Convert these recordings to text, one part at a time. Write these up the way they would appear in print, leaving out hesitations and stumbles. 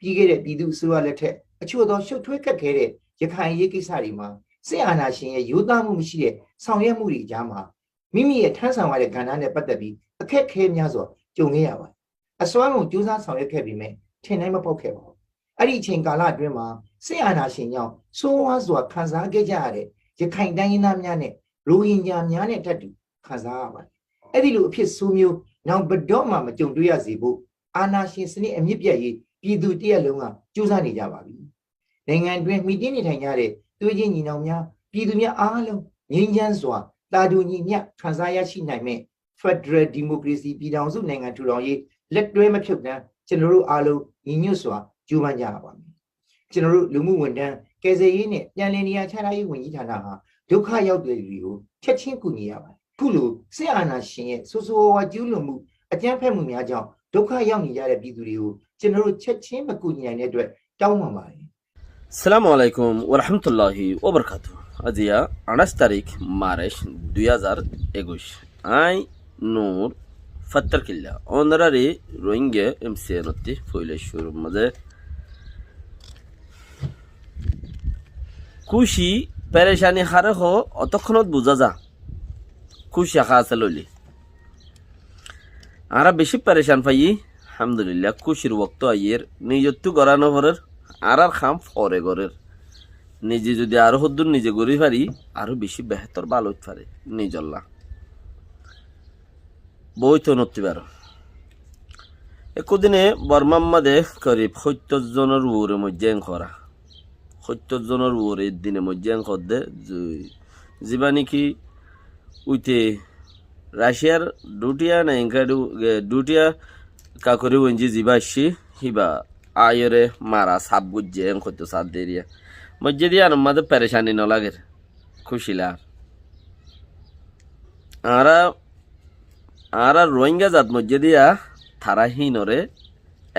ပြီးခဲ့တဲ့ပြည်သူ့အစိုးရလက်ထက်အချို့သောရှုပ်ထွေးခက်ခဲတဲ့ရခိုင်ရေးကိစ္စတွေမှာစစ်အာဏာရှင်ရဲ့ရိုးသားမှုမရှိတဲ့ဆောင်ရွက်မှုတွေအကြားမှာမိမိရဲ့ထမ်းဆောင်ရတဲ့ကဏ္ဍနဲ့ပတ်သက်ပြီးအခက်အခဲများစွာကြုံခဲ့ရပါတယ်အစွမ်းကုန်ကြိုးစားဆောင်ရွက်ခဲ့ပြီးမြဲထင်နိုင်မပေါက်ခဲ့ပါဘူးအဲ့ဒီအချိန်ကာလအတွင်းမှာစစ်အာဏာရှင်ကြောင့်ဆိုးဝါးစွာခံစားခဲ့ကြရတဲ့ရခိုင်တိုင်းရင်းသားများနဲ့ရိုဟင်ဂျာများနဲ့တက်တူခံစားရပါတယ်အဲ့ဒီလိုအဖြစ်ဆိုးမျိုးနောက်ဘတော့မှမကြုံတွေ့ရစေဖို့အာဏာရှင်စနစ်အမြင့်ပြတ်ရေးပြည်သူတရက်လုံးကကြိုးစားနေကြပါပြီနိုင်ငံတွင်းမိတင်းနေထိုင်ကြတဲ့သွေးချင်းညီနောင်များပြည်သူများအားလုံးငြိမ်းချမ်းစွာတာတူညီမျှခံစားရရှိနိုင်မဲ့ Federal Democracy ပြည်ထောင်စုနိုင်ငံထူထောင်ရေးလက်တွဲမဖြုတ်တမ်းကျွန်တော်တို့အားလုံးညီညွတ်စွာကြိုးပမ်းကြရပါမယ်ကျွန်တော်တို့လူမှုဝန်ထမ်းကယ်ဆယ်ရေးနဲ့ပြန်လည်နေရာချထားရေးဝန်ကြီးဌာနဟာဒုက္ခရောက်တဲ့လူတွေကိုချက်ချင်းကူညီရပါတယ်ခုလိုစစ်အာဏာရှင်ရဲ့ဆိုးဆိုးဝါးကျူးလွန်မှုအကြမ်းဖက်မှုများကြောင့်ဒုက္ခရောက်နေကြတဲ့ပြည်သူတွေကိုကျွန်တော်တို့ချက်ချင်းမကူညီနိုင်တဲ့အတွက်တောင်းပန်ပါတယ် Assalamu alaikum wa rahmatullahi wa barakatuh. Azia 28 तारीख मार्च 2021 आई नूर फत्तर किल्ला honorary Rohingya एमसीएनती फोइलेश्वर मध्ये खुशी परेशानी हारे हो অতক্ষণত বুঝা যা খুশি আখা আছে লইলি আরা বেশি পরেশান পাই আলহামদুলিল্লাহ খুশির ওয়াক্ত আইয়ের নিজত্ব গরানো ভরের আর খাম ফরে গরের নিজে যদি আরো হদ্দুর নিজে গড়ি পারি আরো বেশি বেহতর ভালো হতে পারে নিজল্লা বই তো নতি পারো একদিনে বর্মার মধ্যে করিব 70 জনের উপরে মজ্জাং করা 70 জনের উপরে দিনে মজ্জাং করদে জিবা নাকি উইতে রাশিয়ার দুটিয়া না ইংকাডু দুটিয়া কাকরি ওঞ্জি জিবা আসি হিবা আয়রে মারা সাব গুজ্জে করতে সাদ দেরিয়া মজ্জে দিয়া আমাদের পেরেশানি ন লাগে খুশিলা আরা রোহিঙ্গা জাত মজ্জে দিয়া থারা হিনরে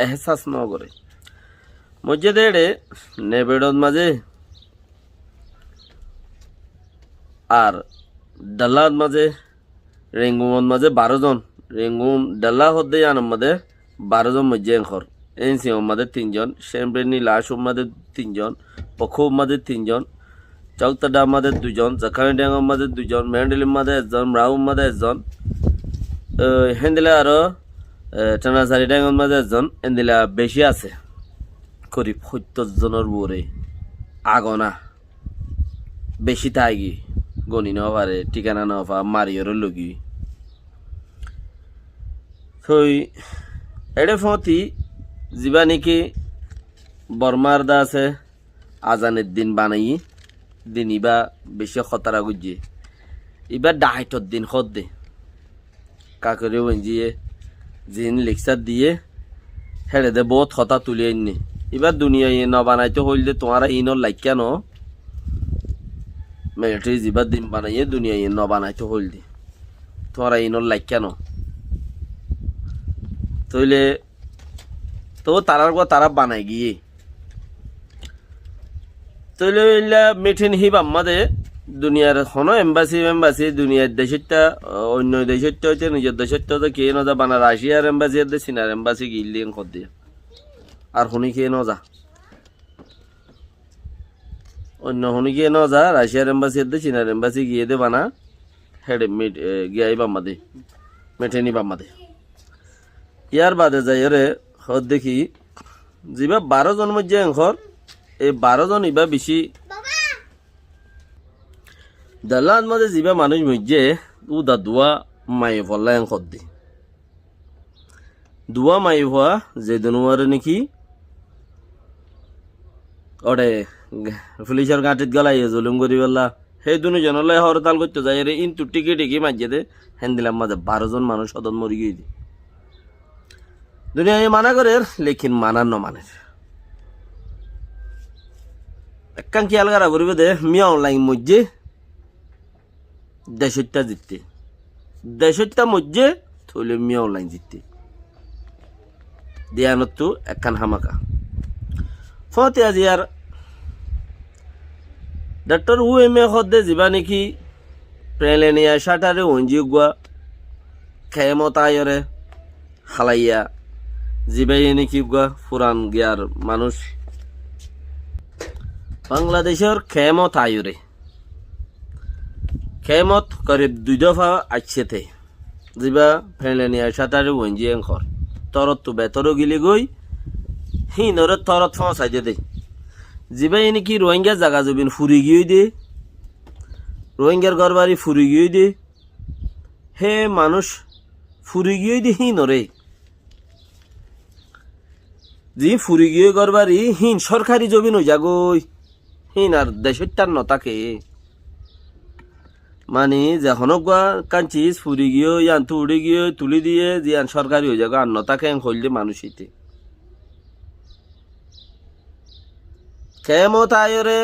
এহসাস ন করে মজ্জে দেড়ে নেবেডর মাঝে আর ডাল্লার মাঝে রেঙ্গুমন মাঝে 12 জন রেঙ্গুম ডাল্লা হদ্দে আনম মাঝে 12 জন মজ্জে খর এনসি মাঝে 3 জন শেমব্রেনি লাশ মাঝে 3 জন পখো মাঝে 3 জন চকতাডা মাঝে 2 জন জাখানি ড্যাং মাঝে 2 জন মেন্ডেলি মাঝে 1 জন রাউ মাঝে 1 জন হেন্দিলা আরো টানাসারি ড্যাং মাঝে 1 জন এন্দিলা বেশি আছে করিব 70 জনের উপরে আগনা বেশি থাকি গনি ন পারে ঠিকানা ন পা মারিয়র লগি থই এডে ফতি জিবা নাকি বর্মার দা আছে আজানের দিন বানাই দিন ইবা বেশি খতরা গুজে ইবা ডাইটর দিন খদ দে কাকরে ওঞ্জিয়ে জিন লেকচার দিয়ে হেড়ে দে বহুত খতা তুলে আননি এবার দুনিয়া ন বানাইতে হইলে তোমারা ইনর লাইকা ন মিলিটারি জিবার দিন বানাইয়ে দুনিয়া ন বানাইতে হইলে তোমারা ইনর লাইকা ন তইলে তো তারার গো তারা বানাই গিয়ে তইলে মিঠিন হিব আমাদের দুনিয়ার হনো এম্বাসি দুনিয়ার দেশটা অন্য দেশটা হইতে নিজের দেশটা তো কে না যা বানা রাশিয়ার এম্বাসি আর চীনার এম্বাসি গিলিং কর দিয়ে আর শুনি কে ন যা অন্য শুনি কে ন যা রাশিয়ার এম্বাসি আর চীনার এম্বাসি গিয়ে দে বানা হেডে মিট গিয়ে বাম্মাদে মেঠেনি বাম্মাদে ইয়ার বাদে যাই রে হদ দেখি যিবা 12 জন মধ্যে ঘর এই 12 জন ইবা বেশি দালান মধ্যে যিবা মানুষ মধ্যে উদা দুয়া মাই ফলাং খদ্দি দুয়া মাই হওয়া যে দনুয়ার নাকি ওরে পুলিশের গাঁটিত গলাই জুলুম করি বললা সেই দুনো জনলাই হরতাল করতে যায় রে ইনটু টিকি মাঝে দে হ্যান্দিলাম মাঝে 12 জন মানুষ সদন মরি গিয়ে দি দুনিয়া মানা করে লেকিন মানার ন মানে একখান খেয়াল করা করিবে দে মিয়া অনলাইন মধ্যে দেশটা মধ্যে থইলে মিয়া অনলাইন জিততে দিয়ানত একখান হামাকা ফতে আজি আর ডক্টর এম এ হদে যিবা নাকি প্রেলেনিয়া শাটারে অঞ্জি গুয়া খেমতায়রে হালাইয়া জিবাই এনে কি পুরান গিয়ার মানুষ বাংলাদেশের খেমত আয়ুরে খেমত করিব 2 দফা আইছেতে জিবা ফেলেনি সাতারে ওঞ্জি এংখর তরত তো বেতরও গিলি গই হিনরে তরত ফসাই দে জিবা এনে কি রোহিঙ্গা জাগা জবিন ফুরি গিয়ে দে রোহিঙ্গার ঘরবাড়ি ফুরি গিয়ে দে হে মানুষ ফুরি গিয়ে দে হিনরে জি ফুরি গিয়ে ঘরবাড়ি হিন সরকারি জমিন হয়ে যাগই হিন আর দেশটার নতাকে মানে যখন কাঞ্চিস ফুরি গিয়ে ইয়ান তুড়ি গিয়ে তুলি দিয়ে জিয়ান সরকারি হয়ে যাগো আর নতাকে হইলে মানুষ ইতে কেমত আয়রে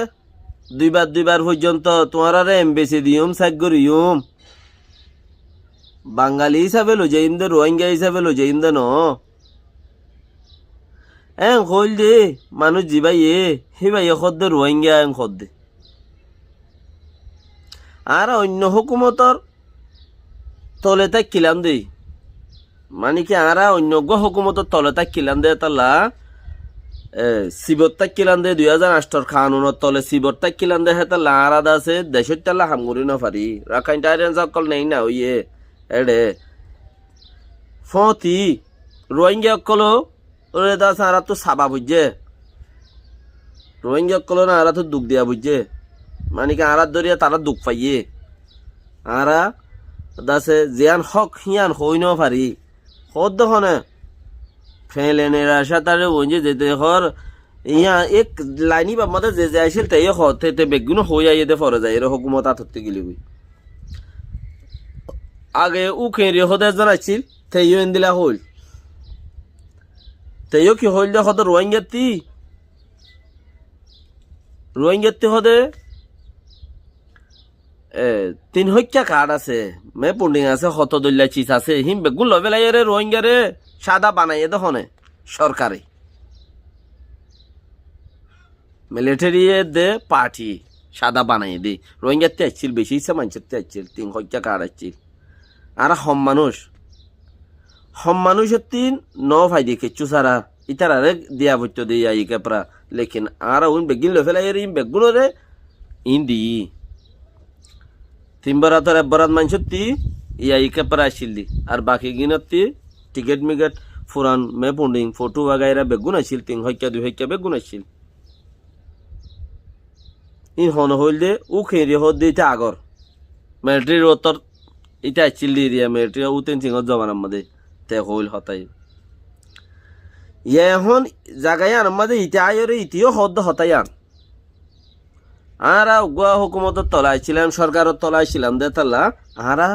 দুইবার পর্যন্ত তোমার এমবেসি দিয়ম সাইগরিয়ম বাঙালি হিসাবে লো যাইম দে রোহিঙ্গা হিসাবে লো যাইম দে ন হইল দে মানুষ জিবাইয়ে হিবাইয়ে খদ্দে রোহিঙ্গা খদ্দে আর অন্য হুকুমতর তলে তাই কিলাম দে মানে কি আর অন্য হুকুমতর তলে তাই কিলাম দে তালা সিবর তাই কিলাম দে 2008 কানুনের তলে সিবর তাই কিলাম দে হেতা লারাদা আছে দেশের তালা হামগুড়ি না পারি রাখাইন টাইরেন সকল নেই না ওইয়ে এডে ফতি রোহিঙ্গা কলো ওরে দাস আর তো সাবা বুঝছে রোহিঙ্গা কলো না আর তো দুঃখ দিয়া বুঝছে মানে কি আর দরিয়া তারা দুঃখ পাইয়ে আরা দাসে জিয়ান হক হিয়ান হই ন পারি হদ দহনে ফেলেনের আশা তারে ওঞ্জে যেতে হর ইয়া এক লাইনি বা মধ্যে যে যাইছিল তাই হতে তে বেগুনো হই আইয়ে দে ফরে যায় এর হুকুমত আততে গেলি বই আগে উ খেরি হদে জানাইছিল তেইও এন্দিলা হইল তেইও কি হইল দে হদ রোহিঙ্গাতি হদে 3 হইকা কার্ড আছে মে পুন্ডিং আছে হত দল্লা চিজ আছে হিম বেগুন লবেলাই রে রোহিঙ্গারে সাদা বানাইয়ে দহনে সরকারে মিলিটারি দে পার্টি সাদা বানাইয়ে দে রোহিঙ্গাতে আসছিল বেশি ইচ্ছা মানুষের আসছিল 3 হইকা কার্ড আসছিল আর হম মানুষের 3 ন ফাইদি কিচ্ছু সারা ইতারারে দিয়া বইতো দিয়া ইকে প্রা লেকিন আর উন বেগিন লফেলাই রে ইম বেগুন রে ইন্দি 3 বরাতর 1 বরাত মানুষের ইয়া ইকে প্রা আসছিল আর বাকি গিনতি টিকেট মিগেট ফুরান মে পুন্ডিং ফটো বাগাইরা বেগুন আসছিল 3 হইকা 2 হইকা বেগুন আসছিল ইন হন হইল দে উ খেরি হদ দিতে আগর মিলিটারি রতর ইটা আসছিল দিয়া মিলিটারি উতেন সিংহ জমানার মধ্যে তে হইল হতাই ইয়া এখন জাগায়ান মধ্যে ইটা আয়রে ইতিও হদ হতায়ান আরা গোয়া হুকুমতর তলাইছিলাম সরকারের তলাইছিলাম দে তাল্লা আরা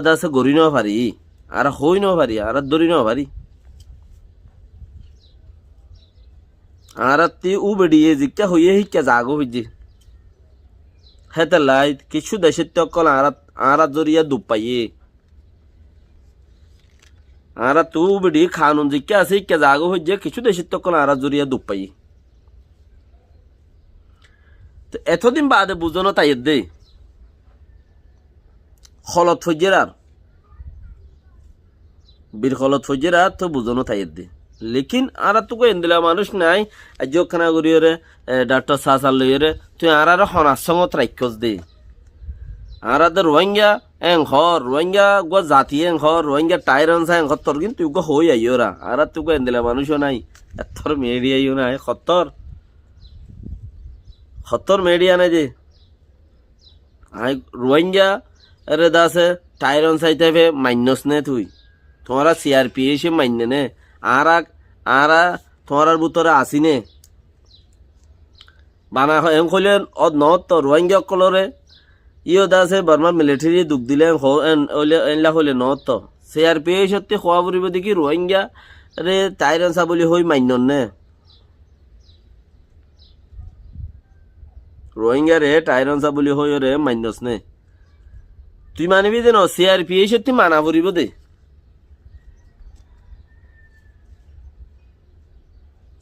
দাসে গড়ি ন পারি আর হই ন পারি আর দড়ি ন পারি আর তি উ বেড়িয়ে জিকা হইয়ে হিকা জাগো হইছে হেতে লাই কিছু দেশের তকল আর জরিয়া ডুব পাইয়ে আর তু বেড়ি খানুন জিকা আছে হিকা জাগো হইছে কিছু দেশের তকল আর জরিয়া ডুব পাইয়ে এতদিন বাদে বুঝনো তাই দে হলত ফজেরার বীর হলত ফজেরার তো বুঝনো তাই দে লেকিন আর তো এন্দিলা মানুষ নাই আজ খানা গরিয়রে ডাক্তার সাসাল লইরে তুই আর হনার সঙ্গত রাক্ষস দে আর রোহিঙ্গা রোহিঙ্গা গো জাতি রোহিঙ্গা টাইরন সাই তোর কিন্তু তুই হই আইরা আর তুই এন্দিলা মানুষও নাই এতর মেডিয়াইও নাই সত্তর মেডিয়া নাই যে আই রোহিঙ্গা রে দাসে টাইরন সাইতে মাইনস নে তুই তোমারা সিআরপি এসে মাইনে নে আর তোমার ভিতরে আসি নে বানা এম কইলেন নত তো রোহিঙ্গা কলরে ইও দাসে বর্মা মিলিটারি দুঃখ দিলে এনলা হইলে নত তো সিআরপি সত্যি খোয়া পড়ব দেখি রোহিঙ্গা রে টাইরন সা বলি হই মাইনন নে রোহিঙ্গা রে টাইরন সা বলি হই রে মাইনস নে তুই মানিবি যে ন সিআরপি সত্যি মানা পড়ব দে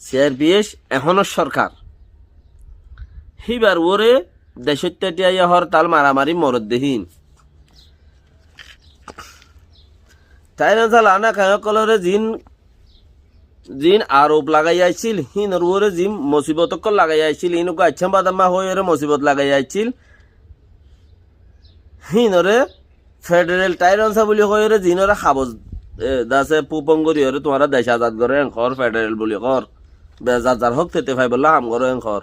সিআরপিএস এখনো সরকার হিবার ওরে দেশত্যাটিয়া হরতাল মারামারি মরদ দেহীন তাই না জাল আনা খায় কলরে জিন জিন আরোপ লাগাই আইছিল হিনর ওরে জিম মুসিবত লাগাই আইছিল ইনুকে আচ্ছা বাদামা হয়ে মুসিবত লাগাই আইছিল হিনরে ফেডারেল টাইরনসা বলি হয়ে জিনরে খাবজ দাসে পুপঙ্গরি হরে তোমারা দেশ আজাদ করে এঙ্কর ফেডারেল বলি কর বেজার যার হক তেতে ভাই বললা হাম করো এঙ্কর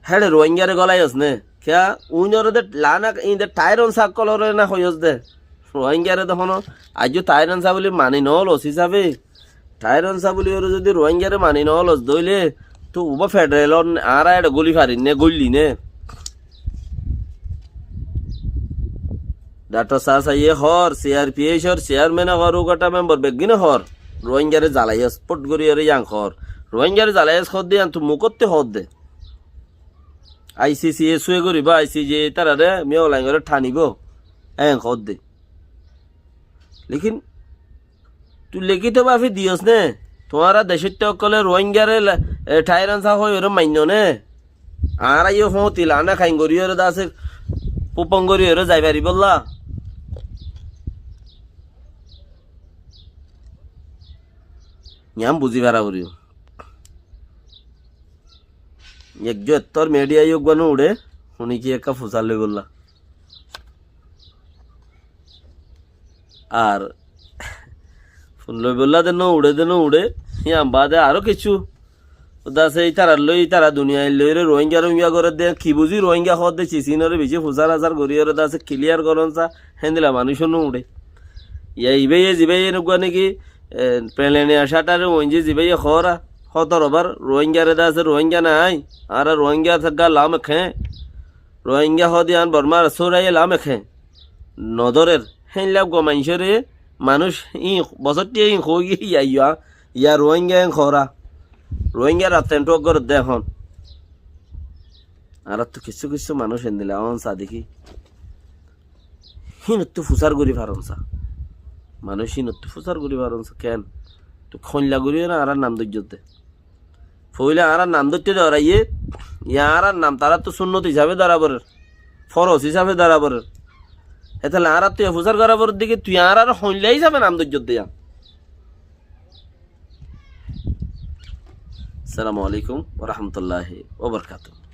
হেডে রোহিঙ্গারে গলাই নে খেয়া উইনরে দে লানা ইন্দে টাইরনসা কলরে না হইস দে রোহিঙ্গারে তখন আজও টাইরনসা বলি মানি নল ওস হিসাবে টাইরনসা বলি ওরে যদি রোহিঙ্গারে মানি নল ওস দইলে তো উবা ফেডারেল আর এটা গলি ফারিন নে গলি নে ডাক্তার সাসাইয়ে হর সিআরপিএস হর চেয়ারম্যান হর ওটা মেম্বার বেগিনে হর রোহিঙ্গারে জ্বালাইয়াস পট গরিয়ারে ইয়াং হর রোহিঙ্গারে জ্বালাইয়াস হদ দে তো মুকতে হদ দে আইসিসি এ শুয়ে করিব আইসিজি তারারে মেওলাই করে ঠানিব এং হদ দে লেকিন তুই লিখিত বাফি দিয়স নে তোমারা দেশের কলে রোহিঙ্গারে ঠাইরানসা হয়ে ওরে মান্য নে আর আইও হতি লানা খাইন গরিয়ারে দাসে পুপঙ্গরি ওরে যাই পারি বললা ইয়াম বুঝি পারা করিও একজো এত্তর মিডিয়া যোগ উড়ে শুনি কি একা ফুসাল লই বললা আর ফোন লই বললা দেন উড়ে ইয়াম বাদে আরো কিছু দাসে তারা লই তারা দুনিয়ায় লই রে রোহিঙ্গা রোহিঙ্গা করে দে কি বুঝি রোহিঙ্গা হদ দে চিচিনরে বেশি ফুসার হাজার গরিয়রে দাসে ক্লিয়ার করন চা হেন্দিলা মানুষ উড়ে ইবে জিবে এনেকুৱা নাকি প্লেনে আসাটারে ওইঞ্জি জিবে খরা হতর ওবার রোহিঙ্গারে দাসে রোহিঙ্গা নাই আর রোহিঙ্গা থাকা লাম খে রোহিঙ্গা হদিয়ান বর্মার সোরাই লাম খে নদরের হেনলাম গো মানুষরে মানুষ ই বছরটি হই ইয়া রোহিঙ্গা খরা রোহিঙ্গার আত্মেন্ট করে দেখুন আর তো কিছু কিছু মানুষ এন দিলে আমার চা দেখি হিনত্তু ফুসার করি পারনসা মানুষ হিনত্তু ফুসার করি পারনসা কেন তো খনলা করি না আর নাম দৈর্যতে ফইলে আর নাম দৈর্য ধরা আর নাম তারা তো সুন্নত হিসাবে দাঁড়াবার ফরস হিসাবে দাঁড়াবার এতাহলে আর তুই ফুসার করাবার দিকে তুই আর খনলা হিসাবে নাম দৈর্য দেয়া আসসালামু আলাইকুম ওয়া রাহমাতুল্লাহি ওয়া বারাকাতুহু